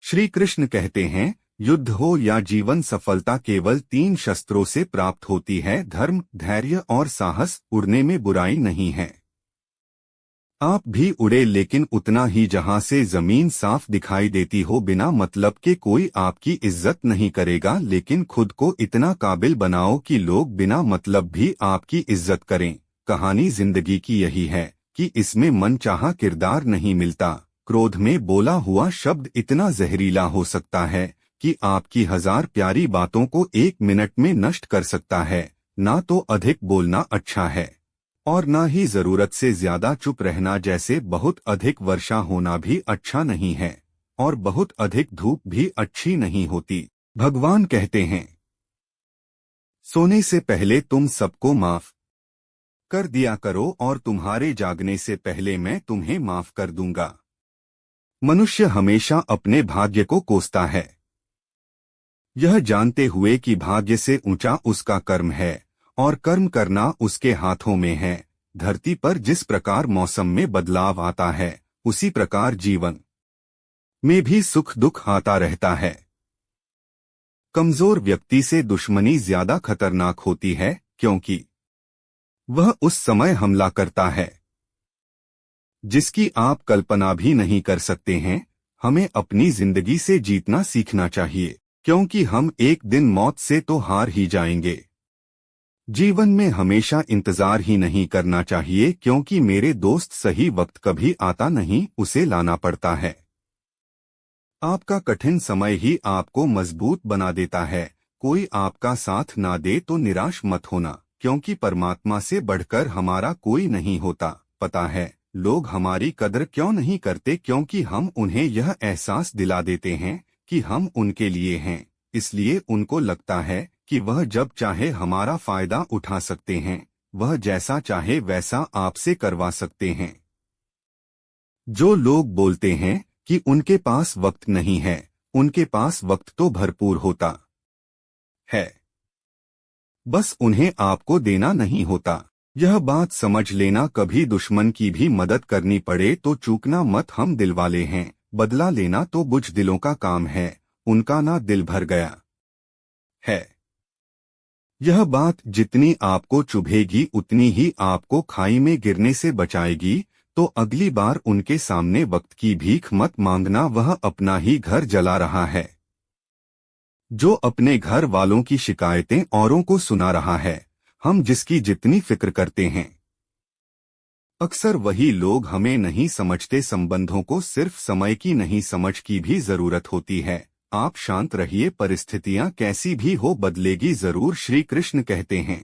श्री कृष्ण कहते हैं, युद्ध हो या जीवन, सफलता केवल 3 शस्त्रों से प्राप्त होती है, धर्म, धैर्य और साहस। उड़ने में बुराई नहीं है। आप भी उड़े, लेकिन उतना ही जहां से जमीन साफ दिखाई देती हो। बिना मतलब के कोई आपकी इज्जत नहीं करेगा, लेकिन खुद को इतना काबिल बनाओ कि लोग बिना मतलब भी आपकी इज्जत करें। कहानी जिंदगी की यही है कि इसमें मनचाहा किरदार नहीं मिलता। क्रोध में बोला हुआ शब्द इतना जहरीला हो सकता है कि आपकी 1000 प्यारी बातों को 1 मिनट में नष्ट कर सकता है। ना तो अधिक बोलना अच्छा है और ना ही जरूरत से ज्यादा चुप रहना। जैसे बहुत अधिक वर्षा होना भी अच्छा नहीं है और बहुत अधिक धूप भी अच्छी नहीं होती। भगवान कहते हैं, सोने से पहले तुम सबको माफ कर दिया करो और तुम्हारे जागने से पहले मैं तुम्हें माफ कर दूंगा। मनुष्य हमेशा अपने भाग्य को कोसता है, यह जानते हुए कि भाग्य से ऊंचा उसका कर्म है और कर्म करना उसके हाथों में है। धरती पर जिस प्रकार मौसम में बदलाव आता है, उसी प्रकार जीवन में भी सुख दुख आता रहता है। कमजोर व्यक्ति से दुश्मनी ज्यादा खतरनाक होती है, क्योंकि वह उस समय हमला करता है जिसकी आप कल्पना भी नहीं कर सकते हैं। हमें अपनी जिंदगी से जीतना सीखना चाहिए, क्योंकि हम एक दिन मौत से तो हार ही जाएंगे। जीवन में हमेशा इंतजार ही नहीं करना चाहिए, क्योंकि मेरे दोस्त, सही वक्त कभी आता नहीं, उसे लाना पड़ता है। आपका कठिन समय ही आपको मजबूत बना देता है। कोई आपका साथ ना दे तो निराश मत होना, क्योंकि परमात्मा से बढ़कर हमारा कोई नहीं होता। पता है लोग हमारी कदर क्यों नहीं करते? क्योंकि हम उन्हें यह एहसास दिला देते हैं कि हम उनके लिए हैं। इसलिए उनको लगता है कि वह जब चाहे हमारा फायदा उठा सकते हैं, वह जैसा चाहे वैसा आपसे करवा सकते हैं। जो लोग बोलते हैं कि उनके पास वक्त नहीं है, उनके पास वक्त तो भरपूर होता है, बस उन्हें आपको देना नहीं होता। यह बात समझ लेना। कभी दुश्मन की भी मदद करनी पड़े तो चूकना मत। हम दिलवाले हैं, बदला लेना तो बुज़दिलों का काम है, उनका ना दिल भर गया है। यह बात जितनी आपको चुभेगी उतनी ही आपको खाई में गिरने से बचाएगी। तो अगली बार उनके सामने वक्त की भीख मत मांगना, वह अपना ही घर जला रहा है। जो अपने घर वालों की शिकायतें औरों को सुना रहा है, हम जिसकी जितनी फिक्र करते हैं, अक्सर वही लोग हमें नहीं समझते। संबंधों को सिर्फ समय की नहीं, समझ की भी जरूरत होती है। आप शांत रहिए, परिस्थितियां कैसी भी हो बदलेगी जरूर। श्री कृष्ण कहते हैं,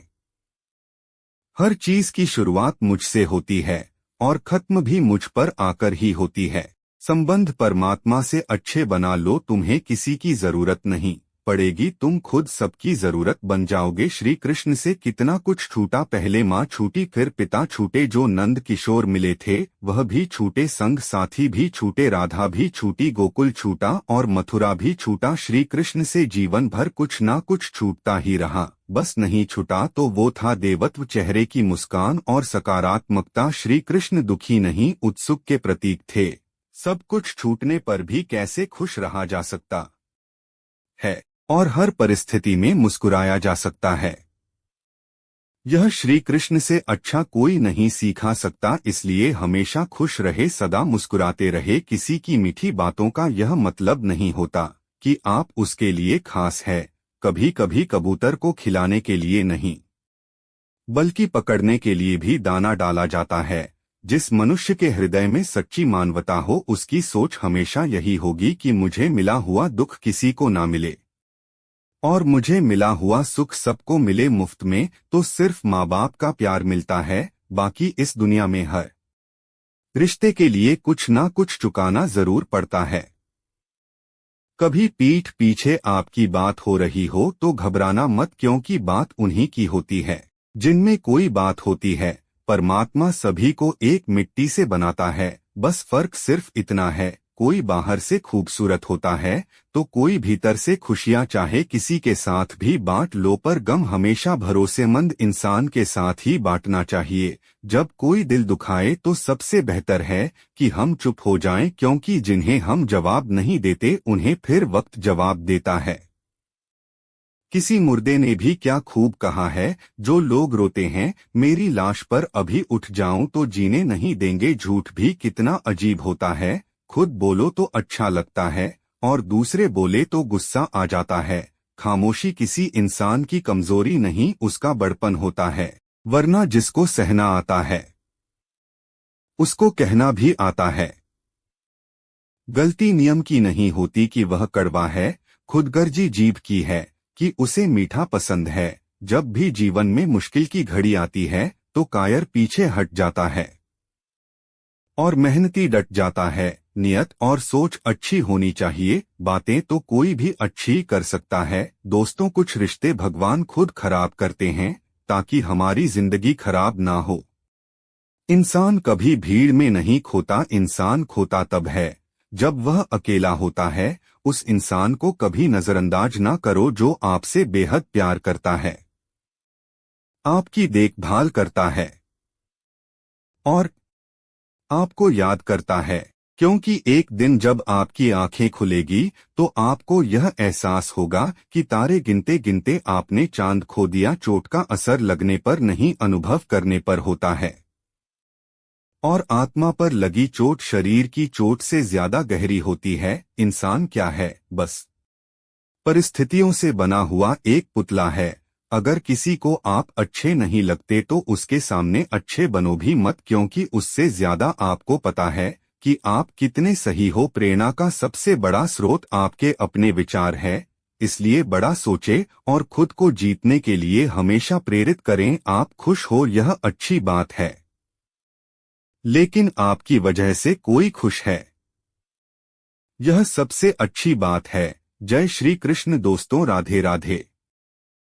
हर चीज की शुरुआत मुझसे होती है और खत्म भी मुझ पर आकर ही होती है। संबंध परमात्मा से अच्छे बना लो, तुम्हें किसी की जरूरत नहीं पड़ेगी, तुम खुद सबकी जरूरत बन जाओगे। श्री कृष्ण से कितना कुछ छूटा। पहले माँ छूटी, फिर पिता छूटे, जो नंद किशोर मिले थे वह भी छूटे, संग साथी भी छूटे, राधा भी छूटी, गोकुल छूटा और मथुरा भी छूटा। श्री कृष्ण से जीवन भर कुछ ना कुछ छूटता ही रहा, बस नहीं छूटा तो वो था देवत्व, चेहरे की मुस्कान और सकारात्मकता। श्री कृष्ण दुखी नहीं, उत्सुक के प्रतीक थे। सब कुछ छूटने पर भी कैसे खुश रहा जा सकता है और हर परिस्थिति में मुस्कुराया जा सकता है। यह श्री कृष्ण से अच्छा कोई नहीं सीखा सकता। इसलिए हमेशा खुश रहे, सदा मुस्कुराते रहे। किसी की मीठी बातों का यह मतलब नहीं होता कि आप उसके लिए खास है। कभी कभी कबूतर को खिलाने के लिए नहीं, बल्कि पकड़ने के लिए भी दाना डाला जाता है। जिस मनुष्य के हृदय में सच्ची मानवता हो, उसकी सोच हमेशा यही होगी कि मुझे मिला हुआ दुख किसी को ना मिले और मुझे मिला हुआ सुख सबको मिले मुफ्त में। तो सिर्फ माँ बाप का प्यार मिलता है, बाकी इस दुनिया में हर रिश्ते के लिए कुछ ना कुछ चुकाना जरूर पड़ता है। कभी पीठ पीछे आपकी बात हो रही हो तो घबराना मत, क्योंकि बात उन्हीं की होती है जिनमें कोई बात होती है। परमात्मा सभी को एक मिट्टी से बनाता है, बस फर्क सिर्फ इतना है कोई बाहर से खूबसूरत होता है तो कोई भीतर से खुशियां चाहे किसी के साथ भी बांट लो, पर गम हमेशा भरोसेमंद इंसान के साथ ही बांटना चाहिए। जब कोई दिल दुखाए तो सबसे बेहतर है कि हम चुप हो जाएं, क्योंकि जिन्हें हम जवाब नहीं देते उन्हें फिर वक्त जवाब देता है। किसी मुर्दे ने भी क्या खूब कहा है, जो लोग रोते हैं मेरी लाश पर अभी उठ जाऊं तो जीने नहीं देंगे। झूठ भी कितना अजीब होता है, खुद बोलो तो अच्छा लगता है और दूसरे बोले तो गुस्सा आ जाता है। खामोशी किसी इंसान की कमजोरी नहीं, उसका बड़पन होता है, वरना जिसको सहना आता है उसको कहना भी आता है। गलती नियम की नहीं होती कि वह कड़वा है, खुदगर्जी जीभ की है कि उसे मीठा पसंद है। जब भी जीवन में मुश्किल की घड़ी आती है तो कायर पीछे हट जाता है और मेहनती डट जाता है। नियत और सोच अच्छी होनी चाहिए, बातें तो कोई भी अच्छी कर सकता है। दोस्तों, कुछ रिश्ते भगवान खुद खराब करते हैं ताकि हमारी जिंदगी खराब ना हो। इंसान कभी भीड़ में नहीं खोता, इंसान खोता तब है जब वह अकेला होता है। उस इंसान को कभी नजरअंदाज ना करो जो आपसे बेहद प्यार करता है, आपकी देखभाल करता है और आपको याद करता है। क्योंकि एक दिन जब आपकी आंखें खुलेगी तो आपको यह एहसास होगा कि तारे गिनते गिनते आपने चांद खो दिया। चोट का असर लगने पर नहीं, अनुभव करने पर होता है और आत्मा पर लगी चोट शरीर की चोट से ज्यादा गहरी होती है। इंसान क्या है? बस परिस्थितियों से बना हुआ एक पुतला है। अगर किसी को आप अच्छे नहीं लगते तो उसके सामने अच्छे बनो भी मत, क्योंकि उससे ज्यादा आपको पता है कि आप कितने सही हो। प्रेरणा का सबसे बड़ा स्रोत आपके अपने विचार है, इसलिए बड़ा सोचे और खुद को जीतने के लिए हमेशा प्रेरित करें। आप खुश हो यह अच्छी बात है, लेकिन आपकी वजह से कोई खुश है यह सबसे अच्छी बात है। जय श्री कृष्ण दोस्तों, राधे राधे।